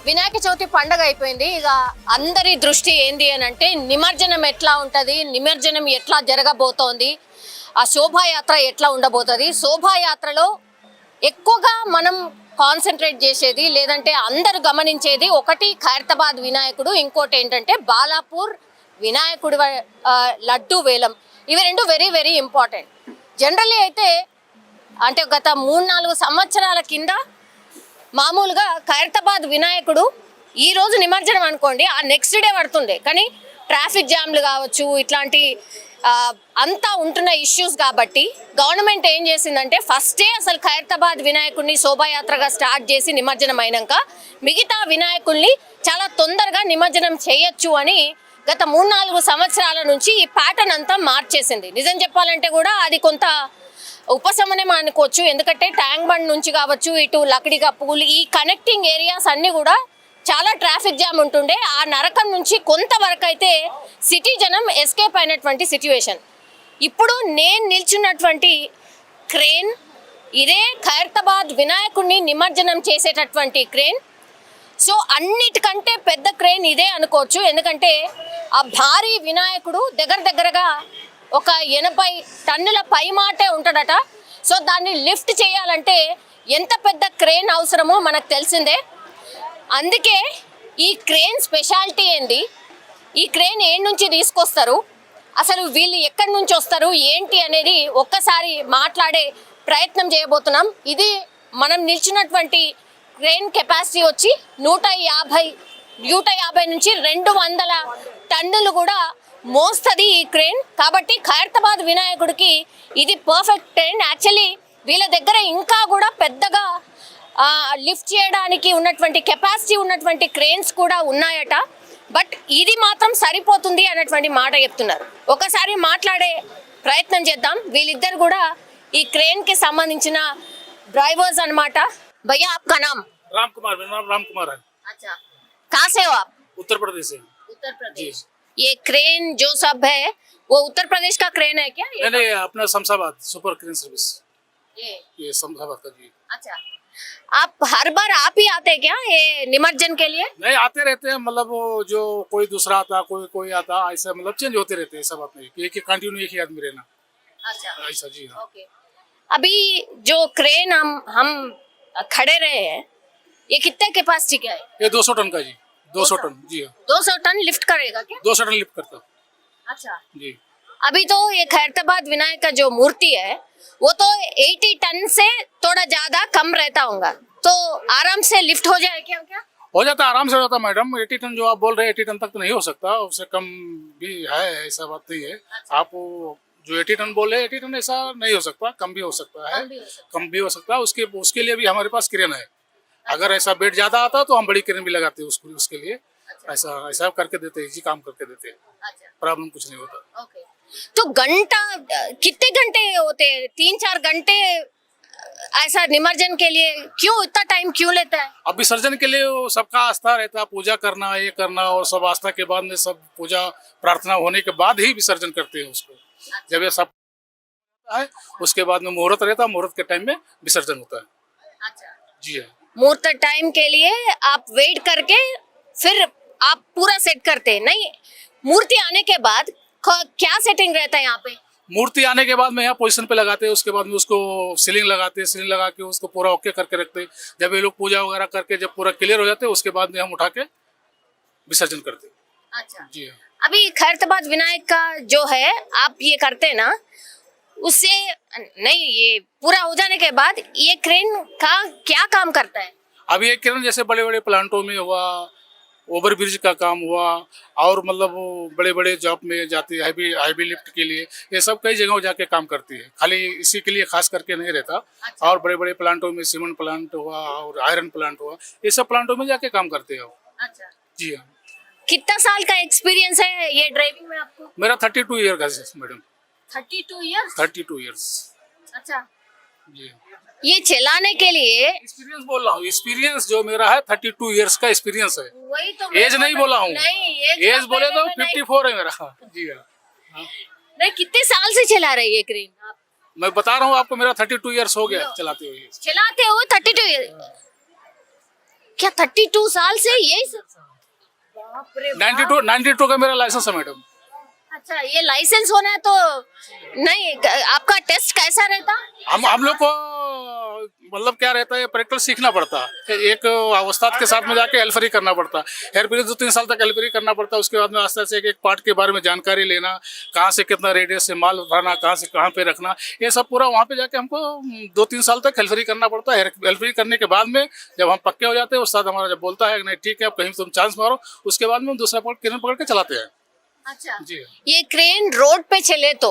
వినాయక చవితి పండగ అయిపోయింది. ఇక అందరి దృష్టి ఏంది అని అంటే నిమజ్జనం ఎట్లా ఉంటుంది, నిమజ్జనం ఎట్లా జరగబోతోంది, ఆ శోభాయాత్ర ఎట్లా ఉండబోతుంది. శోభాయాత్రలో ఎక్కువగా మనం కాన్సన్ట్రేట్ చేసేది లేదంటే అందరు గమనించేది ఒకటి ఖైరతాబాద్ వినాయకుడు, ఇంకోటి ఏంటంటే బాలాపూర్ వినాయకుడి లడ్డు వేలం. ఇవి రెండు వెరీ వెరీ ఇంపార్టెంట్. జనరల్లీ అయితే అంటే గత 3-4 సంవత్సరాల కింద మామూలుగా ఖైరతాబాద్ వినాయకుడు ఈ రోజు నిమజ్జనం అనుకోండి, ఆ నెక్స్ట్ డే పడుతుంది. కానీ ట్రాఫిక్ జామ్లు కావచ్చు, ఇట్లాంటి అంతా ఉంటున్న ఇష్యూస్ కాబట్టి గవర్నమెంట్ ఏం చేసిందంటే ఫస్ట్ డే అసలు ఖైరతాబాద్ వినాయకుడిని శోభాయాత్రగా స్టార్ట్ చేసి నిమజ్జనం అయినాక మిగతా వినాయకుల్ని చాలా తొందరగా నిమజ్జనం చేయొచ్చు అని గత 3-4 సంవత్సరాల నుంచి ఈ ప్యాటర్న్ అంతా మార్చేసింది. నిజం చెప్పాలంటే కూడా అది కొంత ఉపశమనం అనుకోవచ్చు. ఎందుకంటే ట్యాంక్ బండ్ నుంచి కావచ్చు, ఇటు లక్డిగా పూల్, ఈ కనెక్టింగ్ ఏరియాస్ అన్ని కూడా చాలా ట్రాఫిక్ జామ్ ఉంటుండే. ఆ నరకం నుంచి కొంతవరకు అయితే సిటీ జనం ఎస్కేప్ అయినటువంటి సిచ్యువేషన్. ఇప్పుడు నేను నిల్చున్నటువంటి క్రేన్ ఇదే ఖైరతాబాద్ వినాయకుడిని నిమజ్జనం చేసేటటువంటి క్రేన్. సో అన్నిటికంటే పెద్ద క్రేన్ ఇదే అనుకోవచ్చు. ఎందుకంటే ఆ భారీ వినాయకుడు దగ్గరగా ఒక 80 టన్నుల పై మాటే ఉంటాడట. సో దాన్ని లిఫ్ట్ చేయాలంటే ఎంత పెద్ద క్రేన్ అవసరమో మనకు తెలిసిందే. అందుకే ఈ క్రేన్ స్పెషాలిటీ ఏంది, ఈ క్రేన్ ఏ నుంచి తీసుకొస్తారు, అసలు వీళ్ళు ఎక్కడి నుంచి వస్తారు ఏంటి అనేది ఒక్కసారి మాట్లాడే ప్రయత్నం చేయబోతున్నాం. ఇది మనం నిల్చున్నటువంటి క్రేన్ కెపాసిటీ వచ్చి 150 నుంచి 200 టన్నులు కూడా మోస్తుంది ఈ క్రేన్. కాబట్టి ఖైరతాబాద్ వినాయకుడికి ఇది పర్ఫెక్ట్ క్రేన్. యాక్చువల్లీ వీళ్ళ దగ్గర ఇంకా కూడా పెద్దగా లిఫ్ట్ చేయడానికి ఉన్నటువంటి కెపాసిటీ ఉన్నటువంటి క్రేన్స్ కూడా ఉన్నాయట. బట్ ఇది మాత్రం సరిపోతుంది అన్నటువంటి మాట చెప్తున్నారు. ఒకసారి మాట్లాడే ప్రయత్నం చేద్దాం. వీళ్ళిద్దరు కూడా ఈ క్రేన్ కి సంబంధించిన డ్రైవర్స్ అన్నమాట. भैया आपका नाम? राम कुमार, मेरा नाम राम कुमार है। अच्छा, कहाँ से हो आप? उत्तर प्रदेश से। उत्तर प्रदेश। ये क्रेन जो सब है वो उत्तर प्रदेश का क्रेन है क्या? नहीं, अपना शमशाबाद सुपर क्रेन सर्विस, ये शमशाबाद का जी। अच्छा, आप हर बार आप ही आते हैं क्या ये निमज्जन के लिए? नहीं, आते रहते हैं, मतलब जो कोई दूसरा आता, कोई आता, ऐसा मतलब चेंज होते रहते हैं। ऐसा बात नहीं एक ही कंटिन्यू एक ही आदमी रहना। अच्छा, ऐसा जी हाँ। ओके। अभी जो क्रेन हम खड़े रहे हैं ये कितने कैपेसिटी का है? ये 200 टन का जी। 200 टन जी हाँ। 200 टन लिफ्ट करेगा क्या? 200 टन लिफ्ट करता अच्छा जी। अभी तो ये खैरताबाद विनायक का जो मूर्ति है वो तो 80 टन से थोड़ा ज्यादा कम रहता होगा, तो आराम से लिफ्ट हो जाए क्या? हो जाता, आराम से हो जाता मैडम। 80 टन जो आप बोल रहे हैं 80 टन तक तो नहीं हो सकता, उससे कम भी है, ऐसा बात नहीं है। आप जो 80 टन बोले 80 टन ऐसा नहीं हो सकता, कम भी हो सकता है, कम भी हो सकता है। उसके लिए भी हमारे पास क्रेन है। अगर ऐसा बेड ज्यादा आता तो हम बड़ी क्रेन भी लगाते हैं उसके लिए। ऐसा करके देते हैं जी, काम करके देते हैं, प्रॉब्लम कुछ नहीं होता। ओके, तो घंटा कितने घंटे होते हैं? 3-4 घंटे ऐसा निमज्जन के लिए क्यों इतना टाइम क्यों लेता है? अब विसर्जन के लिए वो सबका आस्था रहता है, पूजा करना, ये करना, और सब आस्था के बाद में सब पूजा प्रार्थना होने के बाद ही विसर्जन करते हैं उसको। जब ये सब है उसके बाद में मुहूर्त रहता है, मुहूर्त के टाइम में विसर्जन होता है। अच्छा जी है, मुहूर्त टाइम के लिए आप वेट करके फिर आप पूरा सेट करते हैं? नहीं, मूर्ति आने के बाद क्या सेटिंग रहता है यहाँ पे? मूर्ति आने के बाद में यहाँ पोजीशन पे लगाते हैं, उसके बाद में उसको सीलिंग लगाते हैं, सीलिंग लगा के उसको पूरा ओके करके रखते हैं। जब ये लोग पूजा वगैरह करके जब पूरा क्लियर हो जाते हैं उसके बाद में हम उठा के विसर्जन करते हैं। अच्छा, जी हाँ। अभी खैरताबाद विनायक का जो है आप ये करते हैं ना, उससे नहीं ये पूरा हो जाने के बाद ये क्रेन का क्या काम करता है? अभी एक किरण जैसे बड़े बड़े प्लांटों में हुआ, ओवर ब्रिज का काम हुआ, और मतलब वो बड़े बड़े जॉब में जाती है, हैवी लिफ्ट के लिए, ये सब कई जगहों जाके काम करती है, खाली इसी के लिए खास करके नहीं रहता। और बड़े बड़े प्लांटों में सीमेंट प्लांट हुआ और आयरन प्लांट हुआ, ये सब प्लांटों में जाके काम करते हैं वो। अच्छा, जी हाँ। कितना साल का एक्सपीरियंस है ये ड्राइविंग में आपको? मेरा 32 ईयर का है मैडम। 32 इयर्स? 32 ईयर्स। अच्छा, जी, ये चलाने के लिए एक्सपीरियंस बोल रहा हूँ, एक्सपीरियंस जो मेरा है 32 ईयर्स का एक्सपीरियंस है। वही तो एज नहीं बोला हूँ, नहीं एज बोले तो नहीं, 54 है मेरा। जी हाँ, नहीं, कितने साल से चला रही है क्रेन आप? मैं बता रहा हूँ आपको, मेरा 32 ईयर्स हो गया चलाते हुए। चलाते हो 32 ईयर? क्या 32 साल से यही सब? बाप रे बाप। 92 का मेरा लाइसेंस है मैडम। अच्छा, ये लाइसेंस होना है तो नहीं, आपका टेस्ट कैसा रहता? हम लोग को मतलब क्या रहता है, प्रैक्टिकल सीखना पड़ता है, एक अवस्थात के साथ में जाके हेल्फरी करना पड़ता है, हेल्फरी 2-3 साल तक हेल्फरी करना पड़ता है। उसके बाद में आस्ते आस्ते एक पार्ट के बारे में जानकारी लेना, कहाँ से कितना रेडियस से माल उठाना, कहाँ से कहाँ पे रखना, ये सब पूरा वहाँ पे जाके हमको 2-3 साल तक हेल्फरी करना पड़ता है। हेल्फरी करने के बाद में जब हम पक्के हो जाते हैं, उस्ताद हमारा जब बोलता है नहीं ठीक है अब कहीं तुम चांस मारो, उसके बाद में हम दूसरा क्रेन पकड़ के चलाते हैं। अच्छा, जी, ये क्रेन रोड पे चले तो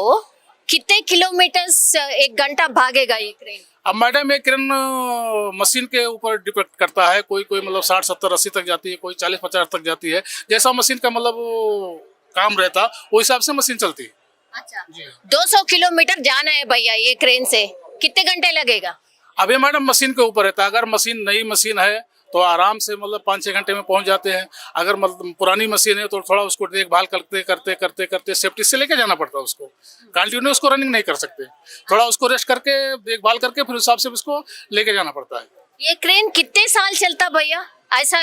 कितने किलोमीटर एक घंटा भागेगा ये क्रेन? अब मैडम ये क्रेन मशीन के ऊपर डिपेंड करता है, कोई कोई मतलब 60, 70, 80 तक जाती है, कोई 40, 50 तक जाती है, जैसा मशीन का मतलब वो काम रहता वो हिसाब से मशीन चलती है। अच्छा, जी, 200 किलोमीटर जाना है भैया ये क्रेन से, कितने घंटे लगेगा? अब ये मैडम मशीन के ऊपर रहता है, अगर मशीन नई मशीन है तो आराम से मतलब 5-6 घंटे में पहुंच जाते हैं। अगर मतलब पुरानी मशीन है तो थोड़ा उसको देखभाल करते करते करते करते सेफ्टी से लेके जाना पड़ता है, उसको कंटिन्यू उसको रनिंग नहीं कर सकते, थोड़ा उसको रेस्ट करके देखभाल करके फिर उस हिसाब से उसको लेके जाना पड़ता है। ये क्रेन कितने साल चलता भैया? ऐसा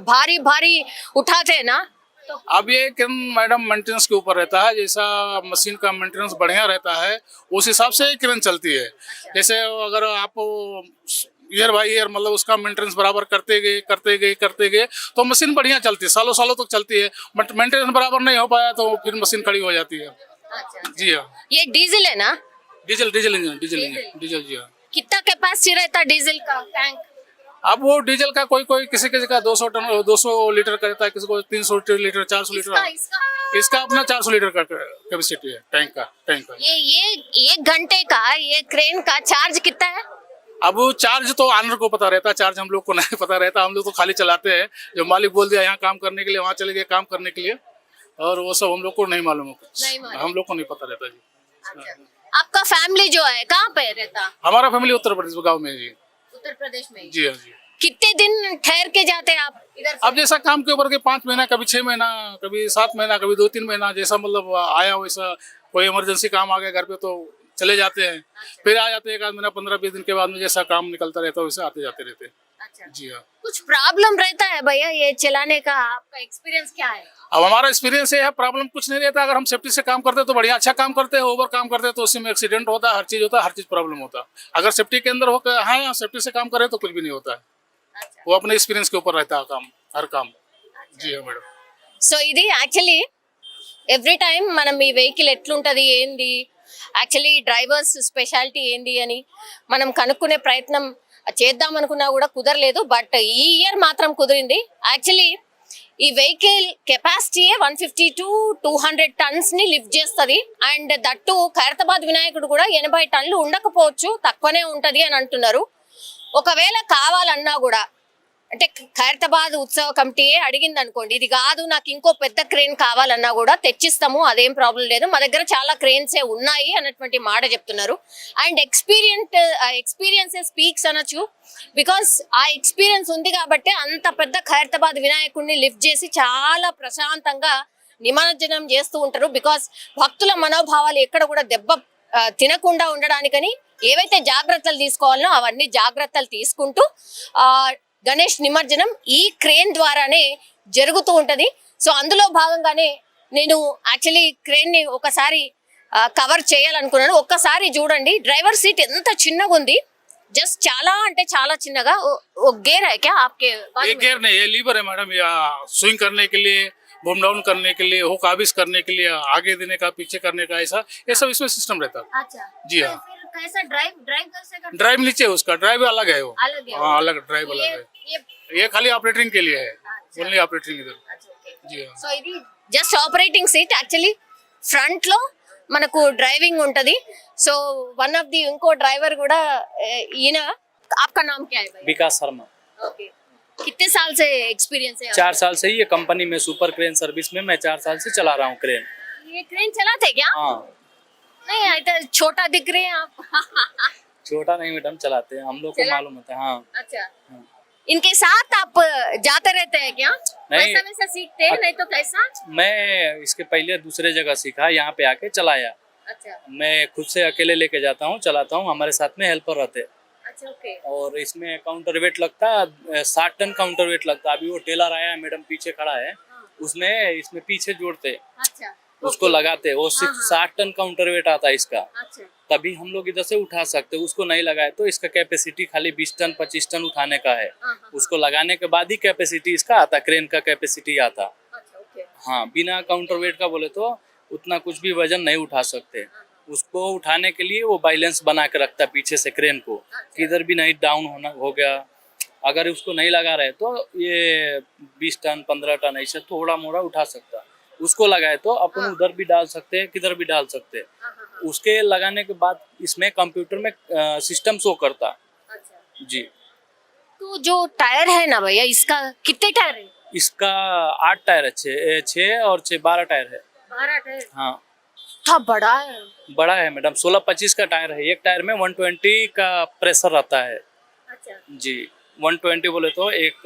भारी भारी उठाते हैं ना तो? अब ये क्रेन मैडम मेंटेनेंस के ऊपर रहता है, जैसा मशीन का मेंटेनेंस बढ़िया रहता है उस हिसाब से क्रेन चलती है। जैसे अगर आप ईयर बाई ईयर मतलब उसका मेंटेनेंस बराबर करते गए तो मशीन बढ़िया चलती है, सालों सालों तक चलती है। बट मेंटेनेंस बराबर नहीं हो पाया तो फिर मशीन खड़ी हो जाती है। अच्छा, जी हाँ। ये डीजल है ना? डीजल इंजन डीजल जी हाँ। कितना कैपेसिटी रहता है डीजल का टैंक? अब वो डीजल का कोई किसी का 200 लीटर का रहता है, किसी को 300 लीटर 400 लीटर। इसका अपना 400 लीटर का कैपेसिटी है टैंक का। ये 1 घंटे का ये क्रेन का चार्ज कितना है? अब चार्ज तो ऑनर को पता रहता है, चार्ज हम लोग को नहीं पता रहता, हम लोग तो खाली चलाते हैं। जो मालिक बोल दिया यहाँ काम करने के लिए, वहाँ चले गए काम करने के लिए, और वो सब हम लोग को नहीं मालूम है कुछ, हम लोग को नहीं पता रहता जी। अच्छा, आपका फैमिली जो है कहाँ पे रहता? हमारा फैमिली उत्तर प्रदेश गाँव में है जी। उत्तर प्रदेश में? जी हाँ जी। कितने दिन ठहर के जाते हैं आप इधर से? अब जैसा काम के ऊपर के 5 महीना, कभी 6 महीना, कभी 7 महीना, कभी 2-3 महीना, जैसा मतलब आया वैसा, कोई इमरजेंसी काम आ गया घर पे तो चले जाते हैं, फिर आ जाते हैं 1 आध महीना 15-20 दिन के बाद में, जैसा काम निकलता रहता है वैसे आते जाते रहते हैं। अच्छा, जी हाँ। कुछ प्रॉब्लम रहता है भैया ये चलाने का? आपका एक्सपीरियंस क्या है? अब हमारा एक्सपीरियंस ये है, प्रॉब्लम कुछ नहीं रहता, अगर हम सेफ्टी से काम करते हैं तो बढ़िया अच्छा काम करते हैं, ओवर काम करते हैं तो उसमें एक्सीडेंट होता है, हर चीज होता है, हर चीज प्रॉब्लम होता है। अगर सेफ्टी के अंदर होकर हाँ सेफ्टी से काम करें तो कुछ भी नहीं होता है। अच्छा, वो अपने एक्सपीरियंस के ऊपर रहता है काम, हर काम। जी हाँ మేడం. సో ఇది యాక్చువల్లీ ఎవ్రీ టైం మనం ఈ వెహికల్ ఎట్లుంటది ఏంది, యాక్చువల్లీ డ్రైవర్స్ స్పెషాలిటీ ఏంది అని మనం కనుక్కునే ప్రయత్నం చేద్దాం అనుకున్నా కూడా కుదరలేదు. బట్ ఈ ఇయర్ మాత్రం కుదిరింది. యాక్చువల్లీ ఈ వెహికల్ కెపాసిటీ 150 to 200 టన్స్ ని లిఫ్ట్ చేస్తుంది. అండ్ దట్టు ఖైరతాబాద్ వినాయకుడు కూడా 80 టన్నులు ఉండకపోవచ్చు, తక్కువనే ఉంటది అని అంటున్నారు. ఒకవేళ కావాలన్నా కూడా అంటే ఖైరతాబాద్ ఉత్సవ కమిటీయే అడిగింది అనుకోండి, ఇది కాదు నాకు ఇంకో పెద్ద క్రేన్ కావాలన్నా కూడా తెచ్చిస్తాము, అదేం ప్రాబ్లం లేదు, మా దగ్గర చాలా క్రేన్సే ఉన్నాయి అన్నటువంటి మాట చెప్తున్నారు. అండ్ ఎక్స్పీరియన్సే స్పీక్స్ అనొచ్చు. బికాస్ ఆ ఎక్స్పీరియన్స్ ఉంది కాబట్టి అంత పెద్ద ఖైరతాబాద్ వినాయకుడిని లిఫ్ట్ చేసి చాలా ప్రశాంతంగా నిమజ్జనం చేస్తూ ఉంటారు. బికాస్ భక్తుల మనోభావాలు ఎక్కడ కూడా దెబ్బ తినకుండా ఉండడానికని ఏవైతే జాగ్రత్తలు తీసుకోవాలనో అవన్నీ జాగ్రత్తలు తీసుకుంటూ గణేష్ నిమజ్జనం ఈ క్రేన్ ద్వారానే జరుగుతూ ఉంటది. సో అందులో భాగంగానే నేను యాక్చువల్లీ క్రేన్ ని ఒకసారి కవర్ చేయాలనుకున్నాను. ఒక్కసారి చూడండి, డ్రైవర్ సీట్ ఎంత చిన్నగా ఉంది, जस्ट చాలా అంటే చాలా చిన్నగా. वो गेयर है क्या आपके? ये गेयर नहीं, ये लीवर है मैडम, या स्विंग करने के लिए, बूम डाउन करने के लिए, हुक आबिस करने के लिए, आगे देने का पीछे करने का, ऐसा ये सब इसमें सिस्टम रहता है। अच्छा, जी हाँ। फिर कैसा ड्राइव ड्राइव कैसे करते ड्राइव नीचे है उसका, ड्राइव अलग है वो। अलग है हाँ अलग ड्राइव अलग है। ये ये खाली ऑपरेटिंग के लिए है, अच्छा। ओनली ऑपरेटिंग इधर। अच्छा, okay. जी हाँ। సో ఇది just operating seat actually front లో మనకు డ్రైవింగ్ ఉంటది సో వన్ ఆఫ్ ది ఇంకో డ్రైవర్ కూడా ఈయన आपका नाम क्या है भाई विकास शर्मा। ओके कितने साल से एक्सपीरियंस है 4 साल से ही ये कंपनी में सुपर क्रेन सर्विस में मैं 4 साल से चला रहा हूँ क्रेन। ये क्रेन चलाते क्या हाँ नहीं आई तो छोटा दिख रहे हैं आप छोटा नहीं मैडम, चलाते हैं हम लोग को चला- मालूम होता है। हाँ अच्छा हाँ। इनके साथ आप जाते रहते हैं क्या नहीं। वैसा वैसा सीखते हैं नहीं तो कैसा मैं इसके पहले दूसरे जगह सीखा, यहाँ पे आके चलाया। अच्छा मैं खुद से अकेले लेके जाता हूँ, चलाता हूँ, हमारे साथ में हेल्पर रहते। अच्छा ओके और इसमें काउंटर वेट लगता 60 टन काउंटर वेट लगता। अभी वो टेलर आया है मैडम पीछे खड़ा है, उसमें इसमें पीछे जोड़ते अच्छा उसको लगाते, वो हाँ, 60 टन काउंटर वेट आता है इसका, अच्छा तभी हम लोग इधर से उठा सकते। उसको नहीं लगाए तो इसका कैपेसिटी खाली 20 टन 25 टन उठाने का है। हाँ, हाँ, उसको लगाने के बाद ही कैपेसिटी इसका आता, क्रेन का कैपेसिटी आता। अच्छा ओके हाँ बिना काउंटर वेट का बोले तो उतना कुछ भी वजन नहीं उठा सकते। उसको उठाने के लिए वो बैलेंस बना के रखता पीछे से क्रेन को, किधर भी नहीं डाउन होना हो गया। अगर उसको नहीं लगा रहे तो ये 20 टन 15 टन ऐसे थोड़ा मोड़ा उठा सकता। उसको लगाए तो अपन उधर भी डाल सकते हैं, किधर भी डाल सकते हैं। उसके लगाने के बाद इसमें कंप्यूटर में सिस्टम शो करता। अच्छा जी तो जो टायर है ना भैया इसका कितने टायर है इसका 8 टायर है, 6 और 6 12 टायर है। 12 टायर हाँ था बड़ा है बड़ा है मैडम, 16-25 का टायर है। एक टायर में 120 का प्रेशर रहता है। अच्छा जी 120 बोले तो एक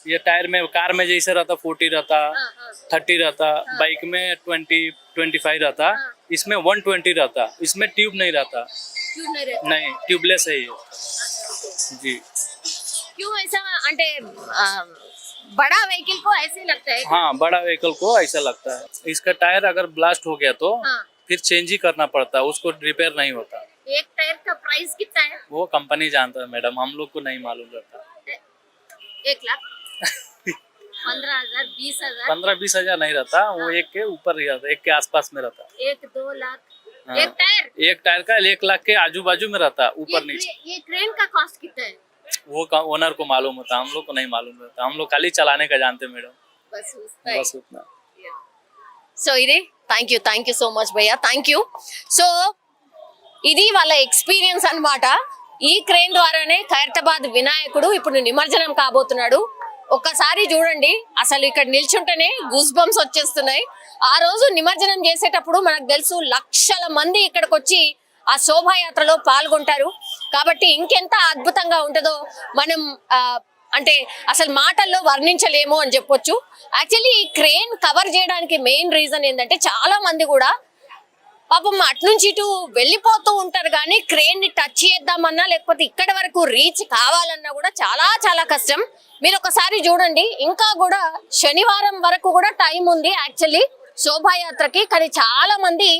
ये टायर में कार में जैसे रहता 40 रहता, हाँ हाँ 30 रहता, बाइक में 20-25 रहता, इसमें 120 रहता। इसमें ट्यूब नहीं रहता, क्यों नहीं रहता नहीं ट्यूबलेस है ये। जी क्यों ऐसा అంటే बड़ा व्हीकल को ऐसे लगता है हाँ बड़ा व्हीकल को ऐसा लगता है। इसका टायर अगर ब्लास्ट हो गया तो हाँ फिर चेंज ही करना पड़ता, उसको रिपेयर नहीं होता। एक टायर का प्राइस कितना है वो कंपनी जानता है मैडम, हम लोग को नहीं मालूम रहता। 1 लाख 15,000 20,000 15-20 हजार नहीं रहता, वो एक के ऊपर ही रहता, एक के आसपास में रहता। 1-2 लाख हाँ। एक टायर एक टायर का 1 लाख के आजू बाजू में रहता, ऊपर नीचे। ये क्रेन का कॉस्ट कितना है वो ओनर को मालूम होता, हम लोग को नहीं मालूम रहता। हम लोग खाली चलाने का जानते मैडम, बस उतना बस उतना। సో ఇది థ్యాంక్ యూ సో మచ్ భయ్యా థ్యాంక్ యూ సో ఇది వాళ్ళ ఎక్స్పీరియన్స్ అన్నమాట ఈ క్రేన్ ద్వారానే ఖైరతాబాద్ వినాయకుడు ఇప్పుడు నిమజ్జనం కాబోతున్నాడు ఒక్కసారి చూడండి అసలు ఇక్కడ నిల్చుంటేనే గూస్ బంప్స్ వచ్చేస్తున్నాయి ఆ రోజు నిమజ్జనం చేసేటప్పుడు మనకు తెలుసు లక్షల మంది ఇక్కడికి వచ్చి ఆ శోభాయాత్రలో పాల్గొంటారు కాబట్టి ఇంకెంత అద్భుతంగా ఉంటుందో మనం అంటే అసలు మాటల్లో వర్ణించలేము అని చెప్పొచ్చు యాక్చువల్లీ ఈ క్రేన్ కవర్ చేయడానికి మెయిన్ రీజన్ ఏంటంటే చాలా మంది కూడా పాపం అట్నుంచి ఇటు వెళ్ళిపోతూ ఉంటారు కానీ క్రేన్ ని టచ్ చేద్దామన్నా లేకపోతే ఇక్కడ వరకు రీచ్ కావాలన్నా కూడా చాలా చాలా కష్టం మీరు ఒకసారి చూడండి ఇంకా కూడా శనివారం వరకు కూడా టైం ఉంది యాక్చువల్లీ శోభాయాత్రకి కానీ చాలా మంది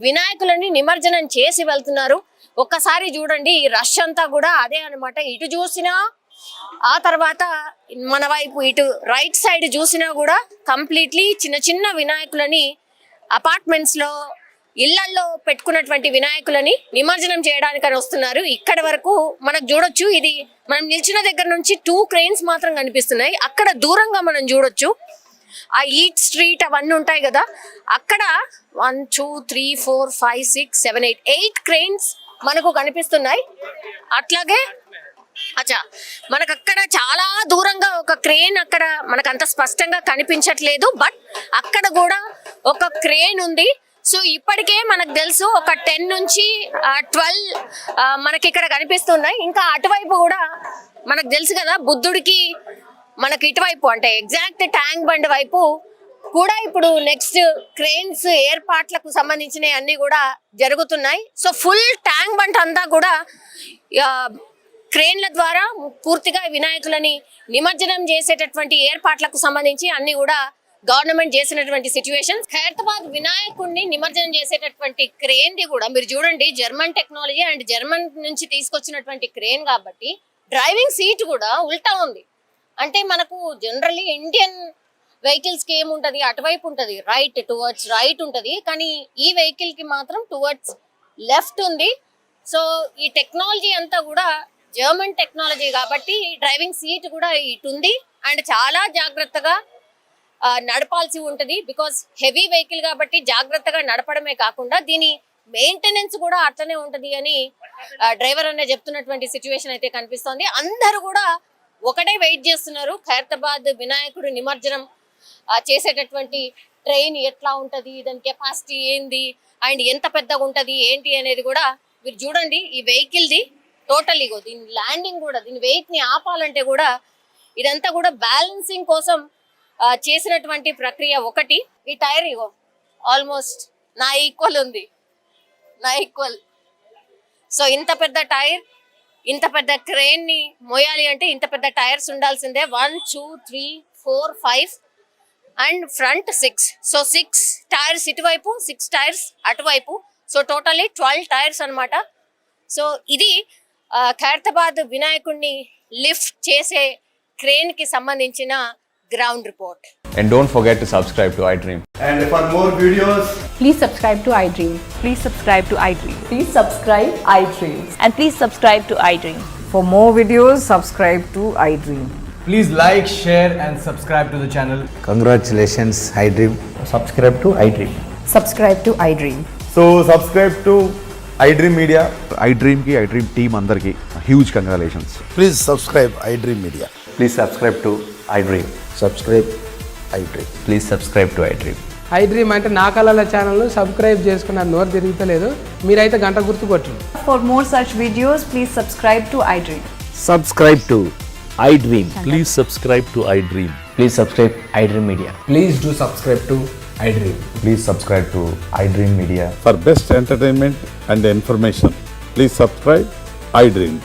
వినాయకులని నిమజ్జనం చేసి వెళ్తున్నారు ఒక్కసారి చూడండి ఈ రష్ అంతా కూడా అదే అన్నమాట ఇటు చూసినా ఆ తర్వాత మన వైపు ఇటు రైట్ సైడ్ చూసినా కూడా కంప్లీట్లీ చిన్న చిన్న వినాయకులని అపార్ట్మెంట్స్ లో ఇళ్లల్లో పెట్టుకున్నటువంటి వినాయకులని నిమజ్జనం చేయడానికని వస్తున్నారు ఇక్కడ వరకు మనకు చూడొచ్చు ఇది మనం నిల్చిన దగ్గర నుంచి 2 క్రెయిన్స్ మాత్రం కనిపిస్తున్నాయి అక్కడ దూరంగా మనం చూడొచ్చు ఆ ఈట్ స్ట్రీట్ అవన్నీ ఉంటాయి కదా అక్కడ 1 2 3 4 5 6 7 8 క్రెయిన్స్ మనకు కనిపిస్తున్నాయి అట్లాగే అచ్చా మనకు అక్కడ చాలా దూరంగా ఒక క్రేన్ అక్కడ మనకు అంత స్పష్టంగా కనిపించట్లేదు బట్ అక్కడ కూడా ఒక క్రేన్ ఉంది సో ఇప్పటికే మనకు తెలుసు ఒక 10 నుంచి 12 మనకి ఇక్కడ కనిపిస్తున్నాయి ఇంకా అటువైపు కూడా మనకు తెలుసు కదా బుద్ధుడికి మనకి ఇటువైపు అంటే ఎగ్జాక్ట్ ట్యాంక్ బండ్ వైపు కూడా ఇప్పుడు నెక్స్ట్ క్రేన్స్ ఏర్పాట్లకు సంబంధించిన అన్ని కూడా జరుగుతున్నాయి సో ఫుల్ ట్యాంక్ బండ్ అంతా కూడా క్రేన్ల ద్వారా పూర్తిగా వినాయకులని నిమజ్జనం చేసేటటువంటి ఏర్పాట్లకు సంబంధించి అన్ని కూడా గవర్నమెంట్ చేసినటువంటి సిచ్యువేషన్ ఖైరతాబాద్ వినాయకుడిని నిమజ్జనం చేసేటటువంటి క్రేన్ ది కూడా మీరు చూడండి జర్మన్ టెక్నాలజీ అండ్ జర్మన్ నుంచి తీసుకొచ్చినటువంటి క్రేన్ కాబట్టి డ్రైవింగ్ సీట్ కూడా ఉల్టా ఉంది అంటే మనకు జనరల్లీ ఇండియన్ వెహికల్స్ కి ఏముంటది అటువైపు ఉంటది రైట్ టువర్డ్స్ రైట్ ఉంటది కానీ ఈ వెహికల్ కి మాత్రం టువర్డ్స్ లెఫ్ట్ ఉంది సో ఈ టెక్నాలజీ అంతా కూడా జర్మన్ టెక్నాలజీ కాబట్టి డ్రైవింగ్ సీట్ కూడా ఇటుంది అండ్ చాలా జాగ్రత్తగా నడపాల్సి ఉంటుంది. బికాస్ హెవీ వెహికల్ కాబట్టి జాగ్రత్తగా నడపడమే కాకుండా దీని మెయింటెనెన్స్ కూడా అట్లనే ఉంటుంది అని డ్రైవర్ అనే చెప్తున్నటువంటి సిచ్యువేషన్ అయితే కనిపిస్తోంది. అందరూ కూడా ఒకటే వెయిట్ చేస్తున్నారు. ఖైరతాబాద్ వినాయకుడు నిమజ్జనం చేసేటటువంటి ట్రైన్ ఎట్లా ఉంటది, దాని కెపాసిటీ ఏంది అండ్ ఎంత పెద్దగా ఉంటది ఏంటి అనేది కూడా మీరు చూడండి. ఈ వెహికల్ ది టోటల్ ఇగో దీని ల్యాండింగ్ కూడా దీని వెయిట్ ని ఆపాలంటే కూడా ఇదంతా కూడా బ్యాలెన్సింగ్ కోసం చేసినటువంటి ప్రక్రియ ఒకటి. ఈ టైర్ ఇగో ఆల్మోస్ట్ నా ఈక్వల్ ఉంది, నా ఈక్వల్. సో ఇంత పెద్ద టైర్, ఇంత పెద్ద క్రేన్ ని మోయాలి అంటే ఇంత పెద్ద టైర్స్ ఉండాల్సిందే. 1 2 3 4 5 అండ్ ఫ్రంట్ 6. సో 6 టైర్స్ ఇటువైపు, 6 టైర్స్ అటువైపు. సో టోటల్లీ 12 టైర్స్ అన్నమాట. సో ఇది ఖైరతాబాద్ వినాయకుడిని లిఫ్ట్ చేసే క్రేన్ కి సంబంధించిన ground report. And don't forget to subscribe to iDream. And for more videos, Please subscribe to iDream. Please subscribe to iDream. Please subscribe iDream. And please subscribe to iDream. For more videos, subscribe to iDream. please like, share, and subscribe to the channel. Congratulations, iDream. Subscribe to iDream. Subscribe to iDream. So, subscribe to iDream Media. iDream ki iDream team andarki huge congratulations. Please subscribe iDream Media. Please subscribe to iDream. Subscribe iDream. Please subscribe to iDream. iDream అంటే నా కళల channel subscribe చేసుకున్న నోరు తిరుగుతలేదు, మీరైతే గంట గుర్తు కొట్టండి. For more such videos, please subscribe to iDream. Subscribe to iDream. Please subscribe to iDream. Please subscribe iDream Media. Please do subscribe to iDream. Please subscribe to iDream Media. For best entertainment and information, please subscribe iDream.